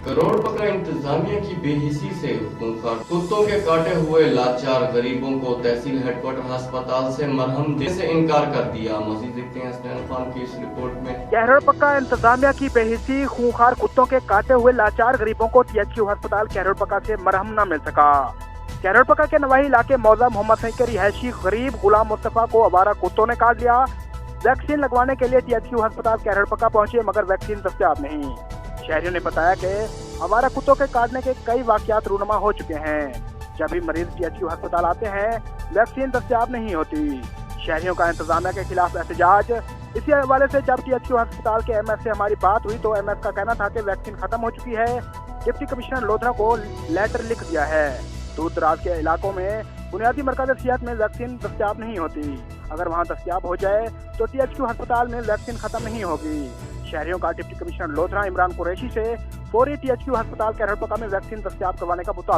करोड़पका इंतजामिया की बेहिसी से खूंखार कुत्तों के काटे हुए लाचार गरीबों को तहसील हेडक्वार्टर अस्पताल से मरहम देने से इनकार कर दिया। मजीद देखते हैं हसनैन खान की इस रिपोर्ट में। कैरोलपक्का इंतजामिया की बेहिसी खूंखार कुत्तों के काटे हुए लाचार गरीबों को THQ अस्पताल कैरोलपक्का से मरहम न मिल सका। कैरोलपक्का के नवाही इलाके मौजा मोहम्मद सईद के रिहायशी गरीब गुलाम मुस्तफा को आवारा कुत्तों ने काट लिया। वैक्सीन लगवाने के लिए THQ अस्पताल कैरोलपक्का पहुंचे मगर वैक्सीन दस्तयाब नहीं। शहरियों ने बताया कि आवारा कुत्तों के काटने के कई वाकयात रूनुमा हो चुके हैं। जब भी मरीज THQ अस्पताल आते हैं वैक्सीन दस्तयाब नहीं होती। शहरियों का इंतजामिया के खिलाफ एहतजाज। इसी हवाले से जब THQ अस्पताल के MS से हमारी बात हुई तो MS का कहना था कि वैक्सीन खत्म हो चुकी है। डिप्टी कमिश्नर लोधरा को लेटर लिख दिया है। दूर दराज के इलाकों में बुनियादी मरकज़ सेहत में वैक्सीन दस्तयाब नहीं होती। अगर वहां दस्तयाब हो जाए तो THQ अस्पताल में वैक्सीन खत्म नहीं होगी। शहरियों का डिप्टी कमिश्नर लोधरा इमरान कुरैशी से फौरी THQ अस्पताल कैरोलपक्का में वैक्सीन दस्तयाब करवाने का मुतालबा।